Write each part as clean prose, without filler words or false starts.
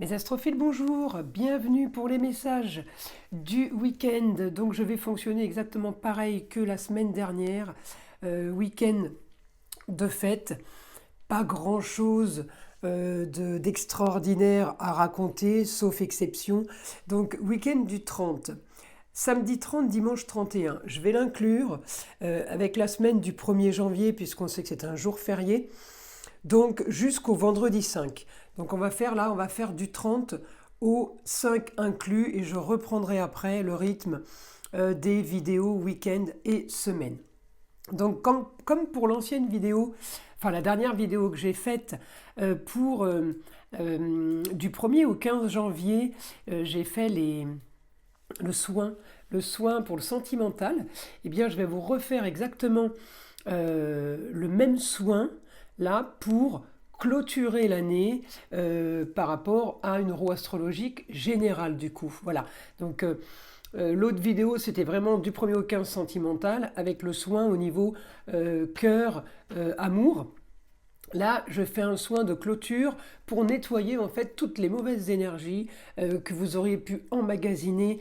Mes astrophiles, bonjour, bienvenue pour les messages du week-end. Donc je vais fonctionner exactement pareil que la semaine dernière. Week-end de fête, pas grand-chose d'extraordinaire à raconter, sauf exception. Donc week-end du 30. Samedi 30, dimanche 31. Je vais l'inclure avec la semaine du 1er janvier, puisqu'on sait que c'est un jour férié. Donc jusqu'au vendredi 5. Donc on va faire du 30 au 5 inclus et je reprendrai après le rythme des vidéos week-end et semaine. Donc comme pour l'ancienne vidéo, enfin la dernière vidéo que j'ai faite du 1er au 15 janvier, j'ai fait le soin pour le sentimental. Eh bien je vais vous refaire exactement le même soin là pour clôturer l'année par rapport à une roue astrologique générale du coup. Voilà. Donc l'autre vidéo c'était vraiment du 1er au 15 sentimental avec le soin au niveau cœur, amour. Là, je fais un soin de clôture pour nettoyer en fait toutes les mauvaises énergies que vous auriez pu emmagasiner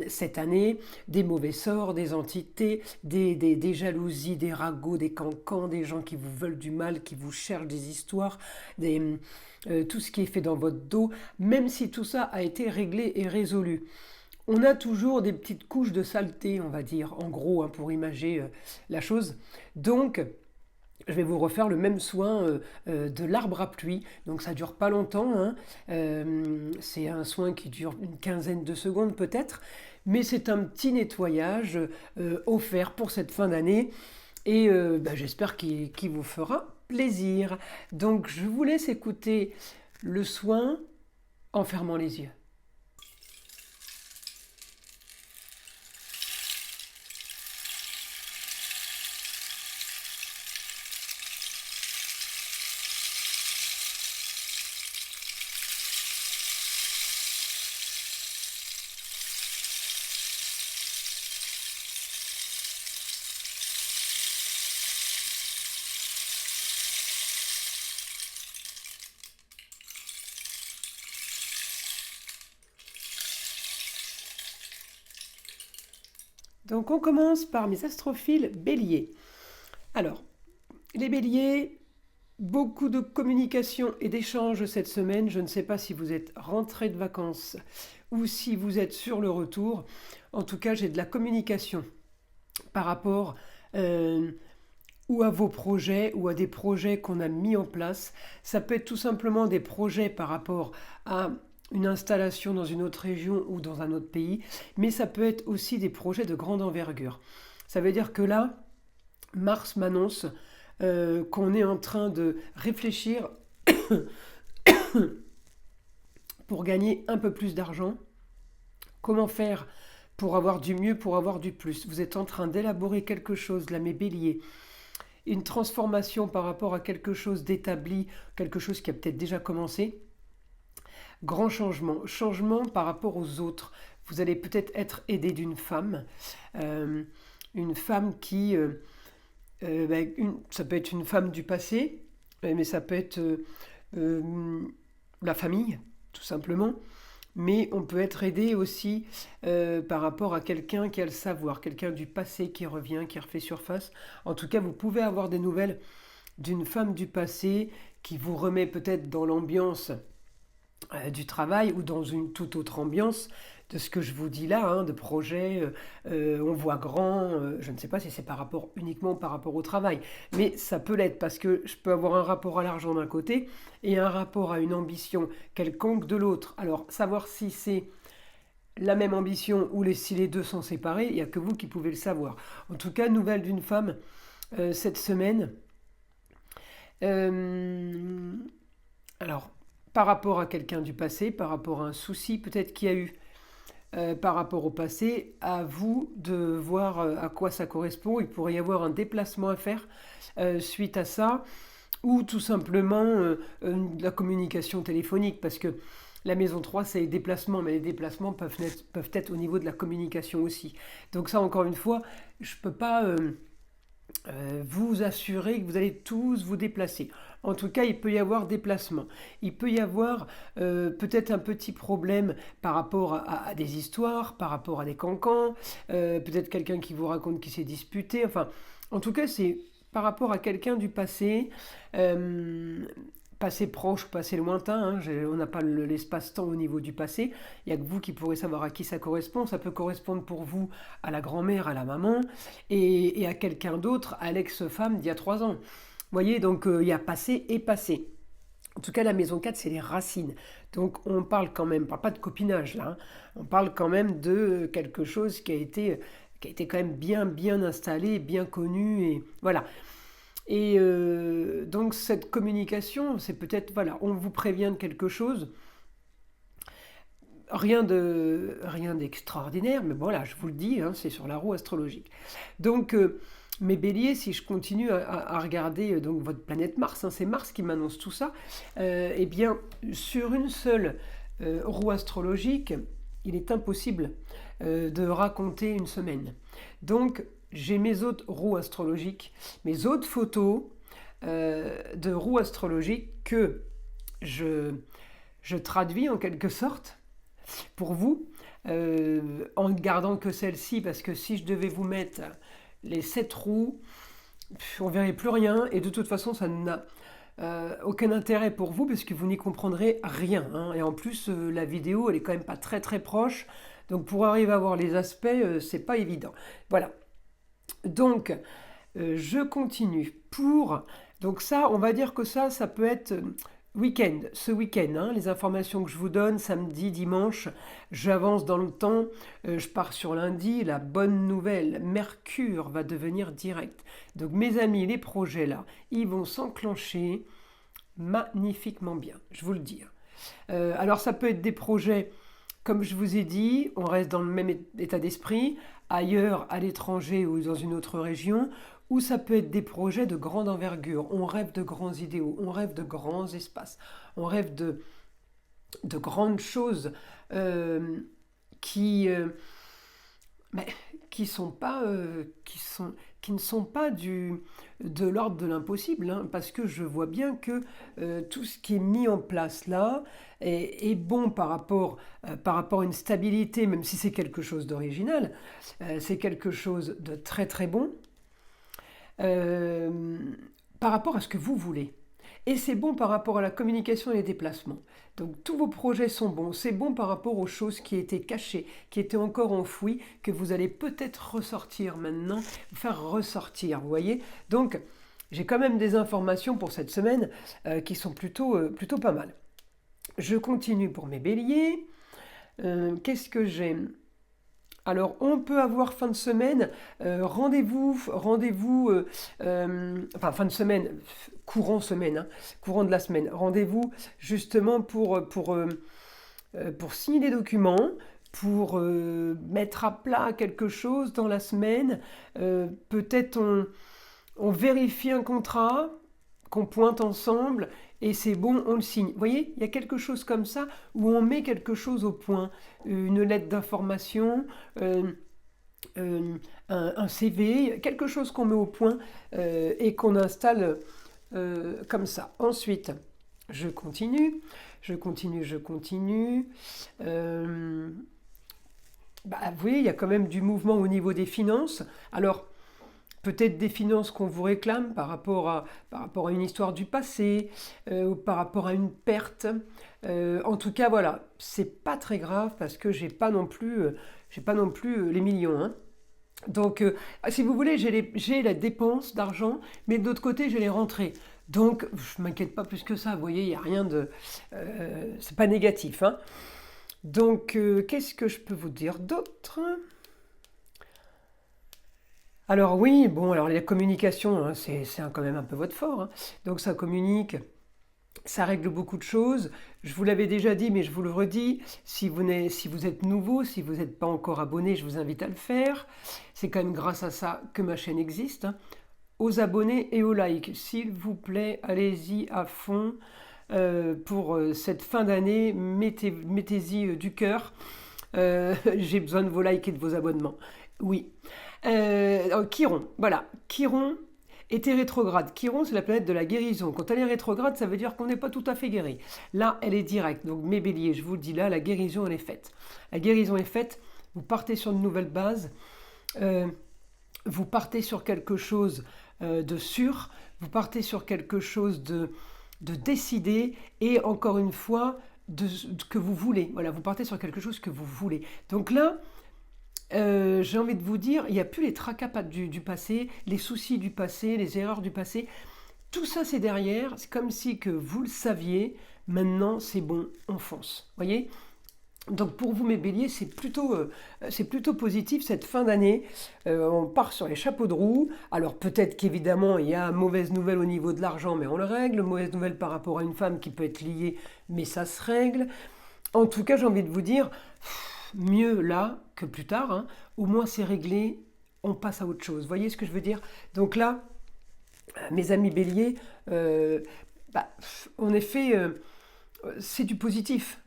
cette année, des mauvais sorts, des entités, des jalousies, des ragots, des cancans, des gens qui vous veulent du mal, qui vous cherchent des histoires, tout ce qui est fait dans votre dos, même si tout ça a été réglé et résolu. On a toujours des petites couches de saleté, on va dire, en gros, hein, pour imager la chose. Donc, je vais vous refaire le même soin de l'arbre à pluie. Donc ça dure pas longtemps, hein. C'est un soin qui dure une quinzaine de secondes peut-être. Mais c'est un petit nettoyage offert pour cette fin d'année. Et j'espère qu'il vous fera plaisir. Donc je vous laisse écouter le soin en fermant les yeux. Donc on commence par mes astrophiles béliers. Alors, les béliers, beaucoup de communication et d'échanges cette semaine. Je ne sais pas si vous êtes rentré de vacances ou si vous êtes sur le retour. En tout cas, j'ai de la communication par rapport ou à vos projets ou à des projets qu'on a mis en place. Ça peut être tout simplement des projets par rapport à une installation dans une autre région ou dans un autre pays, mais ça peut être aussi des projets de grande envergure. Ça veut dire que là, Mars m'annonce qu'on est en train de réfléchir pour gagner un peu plus d'argent. Comment faire pour avoir du mieux, pour avoir du plus. Vous êtes en train d'élaborer quelque chose, là, mes béliers, une transformation par rapport à quelque chose d'établi, quelque chose qui a peut-être déjà commencé. Grand changement, changement par rapport aux autres. Vous allez peut-être être aidé d'une femme, une femme qui, ça peut être une femme du passé, mais ça peut être la famille, tout simplement. Mais on peut être aidé aussi par rapport à quelqu'un qui a le savoir, quelqu'un du passé qui revient, qui refait surface. En tout cas, vous pouvez avoir des nouvelles d'une femme du passé qui vous remet peut-être dans l'ambiance du travail ou dans une toute autre ambiance de ce que je vous dis là, hein, de projet, on voit grand, je ne sais pas si c'est uniquement par rapport au travail, mais ça peut l'être parce que je peux avoir un rapport à l'argent d'un côté et un rapport à une ambition quelconque de l'autre. Alors savoir si c'est la même ambition ou si les deux sont séparés, il n'y a que vous qui pouvez le savoir. En tout cas, nouvelle d'une femme cette semaine. Alors, par rapport à quelqu'un du passé, par rapport à un souci peut-être qu'il y a eu par rapport au passé, à vous de voir à quoi ça correspond. Il pourrait y avoir un déplacement à faire suite à ça, ou tout simplement de la communication téléphonique, parce que la maison 3, c'est les déplacements, mais les déplacements peuvent être au niveau de la communication aussi. Donc ça, encore une fois, je ne peux pas vous assurer que vous allez tous vous déplacer. En tout cas, il peut y avoir déplacement. Il peut y avoir peut-être un petit problème par rapport à des histoires, par rapport à des cancans, peut-être quelqu'un qui vous raconte qui s'est disputé. Enfin, en tout cas, c'est par rapport à quelqu'un du passé, passé proche ou passé lointain. Hein, on n'a pas l'espace-temps au niveau du passé. Il n'y a que vous qui pourrez savoir à qui ça correspond. Ça peut correspondre pour vous à la grand-mère, à la maman, et à quelqu'un d'autre, à l'ex-femme d'il y a 3 ans. Vous voyez, donc il y a passé et passé. En tout cas, la maison 4, c'est les racines. Donc on parle quand même, on parle pas de copinage là, hein. On parle quand même de quelque chose qui a été quand même bien installé, bien connu, et voilà. Et donc cette communication, c'est peut-être, voilà, on vous prévient de quelque chose, rien d'extraordinaire, mais voilà, je vous le dis, hein, c'est sur la roue astrologique. Donc, mes béliers, si je continue à regarder donc votre planète Mars, hein, c'est Mars qui m'annonce tout ça, eh bien, sur une seule roue astrologique, il est impossible de raconter une semaine. Donc, j'ai mes autres roues astrologiques, mes autres photos de roues astrologiques que je traduis en quelque sorte pour vous, en ne gardant que celle-ci, parce que si je devais vous mettre les 7 roues, on ne verrait plus rien, et de toute façon, ça n'a aucun intérêt pour vous, parce que vous n'y comprendrez rien, hein. Et en plus, la vidéo, elle est quand même pas très proche, donc pour arriver à voir les aspects, c'est pas évident. Voilà. Donc, je continue pour... Donc ça, on va dire que ça peut être week-end, ce week-end, hein, les informations que je vous donne, samedi, dimanche, j'avance dans le temps, je pars sur lundi, la bonne nouvelle, Mercure va devenir direct. Donc mes amis, les projets là, ils vont s'enclencher magnifiquement bien, je vous le dis. Alors ça peut être des projets, comme je vous ai dit, on reste dans le même état d'esprit, ailleurs, à l'étranger ou dans une autre région, ou ça peut être des projets de grande envergure. On rêve de grands idéaux, on rêve de grands espaces, on rêve de grandes choses qui, mais, qui ne sont pas de l'ordre de l'impossible, hein, parce que je vois bien que tout ce qui est mis en place là est bon par rapport à une stabilité, même si c'est quelque chose d'original, c'est quelque chose de très bon, par rapport à ce que vous voulez. Et c'est bon par rapport à la communication et les déplacements. Donc tous vos projets sont bons. C'est bon par rapport aux choses qui étaient cachées, qui étaient encore enfouies, que vous allez peut-être ressortir maintenant, faire ressortir, vous voyez. Donc j'ai quand même des informations pour cette semaine qui sont plutôt pas mal. Je continue pour mes béliers. Qu'est-ce que j'ai ? Alors, on peut avoir fin de semaine, rendez-vous, enfin fin de semaine, courant de la semaine, rendez-vous justement pour signer des documents, pour mettre à plat quelque chose dans la semaine. Peut-être on vérifie un contrat qu'on pointe ensemble et c'est bon, on le signe. Vous voyez, il y a quelque chose comme ça où on met quelque chose au point, une lettre d'information, un CV, quelque chose qu'on met au point et qu'on installe comme ça. Ensuite, je continue. Vous voyez, il y a quand même du mouvement au niveau des finances. Alors, peut-être des finances qu'on vous réclame par rapport à une histoire du passé, ou par rapport à une perte. En tout cas, voilà, c'est pas très grave parce que j'ai pas non plus les millions, hein. Donc, si vous voulez, j'ai la dépense d'argent, mais de l'autre côté, j'ai les rentrées. Donc, je m'inquiète pas plus que ça. Vous voyez, il y a rien de, c'est pas négatif, hein. Donc, qu'est-ce que je peux vous dire d'autre ? Alors oui, bon, alors la communication, hein, c'est quand même un peu votre fort, hein. Donc ça communique, ça règle beaucoup de choses. Je vous l'avais déjà dit, mais je vous le redis, si vous êtes nouveau, si vous n'êtes pas encore abonné, je vous invite à le faire. C'est quand même grâce à ça que ma chaîne existe, hein. Aux abonnés et aux likes, s'il vous plaît, allez-y à fond. Pour cette fin d'année, mettez-y du cœur. J'ai besoin de vos likes et de vos abonnements. Oui. Chiron, voilà. Chiron, était rétrograde. Chiron, c'est la planète de la guérison. Quand elle est rétrograde, ça veut dire qu'on n'est pas tout à fait guéri. Là, elle est directe. Donc mes béliers, je vous le dis là, la guérison, elle est faite. La guérison est faite, vous partez sur de nouvelles bases, vous partez sur quelque chose de sûr, vous partez sur quelque chose de décidé et encore une fois, que vous voulez. Voilà, vous partez sur quelque chose que vous voulez. Donc là, j'ai envie de vous dire, il n'y a plus les tracas du passé, les soucis du passé, les erreurs du passé. Tout ça, c'est derrière. C'est comme si que vous le saviez. Maintenant, c'est bon, on fonce. Voyez ? Donc pour vous, mes béliers, c'est plutôt positif cette fin d'année. On part sur les chapeaux de roue. Alors peut-être qu'évidemment, il y a mauvaise nouvelle au niveau de l'argent, mais on le règle. Mauvaise nouvelle par rapport à une femme qui peut être liée, mais ça se règle. En tout cas, j'ai envie de vous dire, mieux là que plus tard. Hein. Au moins, c'est réglé. On passe à autre chose. Vous voyez ce que je veux dire ? Donc là, mes amis béliers, en effet, c'est du positif.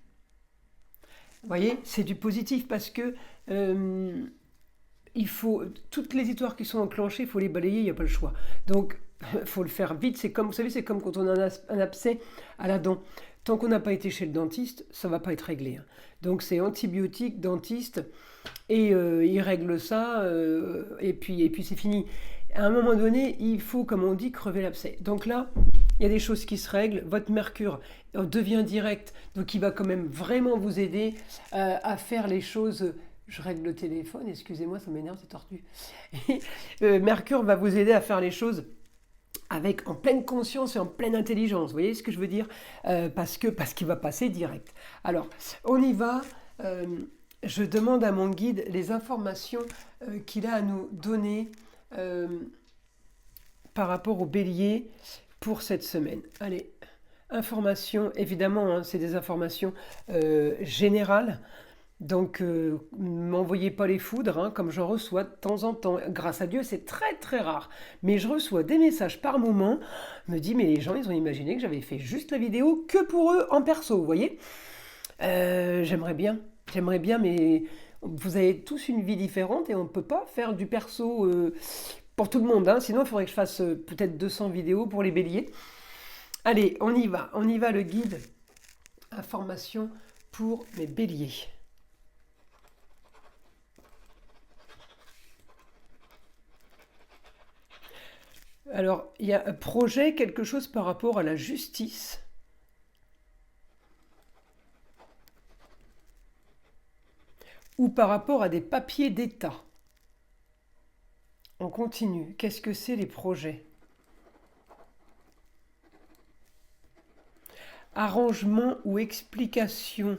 Vous voyez, c'est du positif parce que il faut toutes les histoires qui sont enclenchées, il faut les balayer, il n'y a pas le choix. Donc, il faut le faire vite. C'est comme, vous savez, c'est comme quand on a un abcès à la dent. Tant qu'on n'a pas été chez le dentiste, ça ne va pas être réglé. Hein. Donc, c'est antibiotique, dentiste, et il règle ça, et puis c'est fini. À un moment donné, il faut, comme on dit, crever l'abcès. Donc là, il y a des choses qui se règlent. Votre Mercure devient direct, donc il va quand même vraiment vous aider à faire les choses. Je règle le téléphone, excusez-moi, ça m'énerve, c'est tordu. Mercure va vous aider à faire les choses en pleine conscience et en pleine intelligence. Vous voyez ce que je veux dire ? Parce qu'il va passer direct. Alors, on y va. Je demande à mon guide les informations qu'il a à nous donner par rapport au bélier pour cette semaine. Allez, informations, évidemment, hein, c'est des informations générales. Donc, ne m'envoyez pas les foudres, hein, comme j'en reçois de temps en temps. Grâce à Dieu, c'est très très rare. Mais je reçois des messages par moment. Je me dis, mais les gens, ils ont imaginé que j'avais fait juste la vidéo que pour eux en perso, vous voyez ? J'aimerais bien, mais vous avez tous une vie différente et on ne peut pas faire du perso pour tout le monde. Hein. Sinon, il faudrait que je fasse peut-être 200 vidéos pour les béliers. Allez, on y va le guide. Information pour mes béliers. Alors, il y a un projet, quelque chose par rapport à la justice. Ou par rapport à des papiers d'État. On continue. Qu'est-ce que c'est les projets ? Arrangement ou explication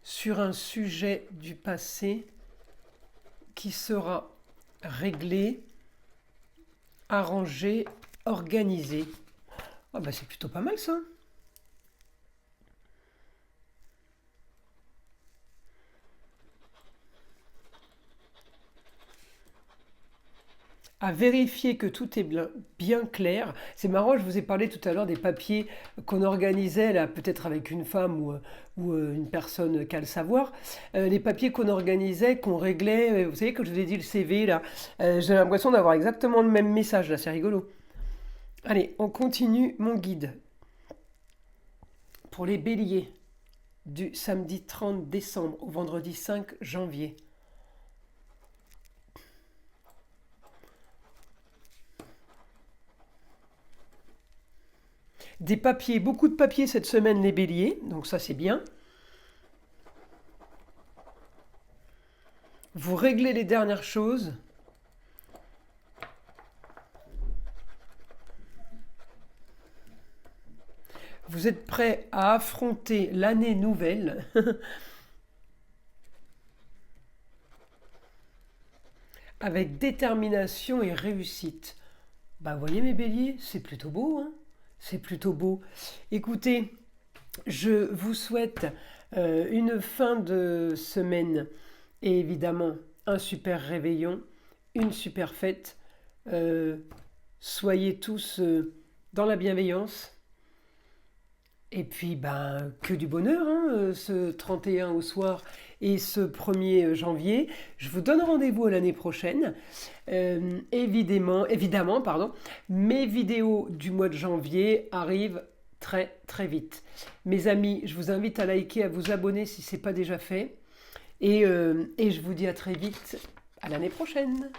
sur un sujet du passé qui sera réglé, arrangé, organisé. Ah bah c'est plutôt pas mal ça. À vérifier que tout est bien clair. C'est marrant, je vous ai parlé tout à l'heure des papiers qu'on organisait, là, peut-être avec une femme ou une personne qui a le savoir. Les papiers qu'on organisait, qu'on réglait, vous savez, quand je vous ai dit le CV, là, j'ai l'impression d'avoir exactement le même message, là, c'est rigolo. Allez, on continue mon guide. Pour les béliers, du samedi 30 décembre au vendredi 5 janvier. Des papiers, beaucoup de papiers cette semaine les béliers, donc ça c'est bien. Vous réglez les dernières choses. Vous êtes prêts à affronter l'année nouvelle avec détermination et réussite. Bah vous voyez mes béliers, c'est plutôt beau, hein ? C'est plutôt beau. Écoutez, je vous souhaite une fin de semaine et évidemment un super réveillon, une super fête. Soyez tous dans la bienveillance. Et puis, que du bonheur, hein, ce 31 au soir. et ce 1er janvier. Je vous donne rendez-vous à l'année prochaine. Évidemment, pardon, mes vidéos du mois de janvier arrivent très très vite. Mes amis, je vous invite à liker, à vous abonner si ce n'est pas déjà fait. Et je vous dis à très vite, à l'année prochaine.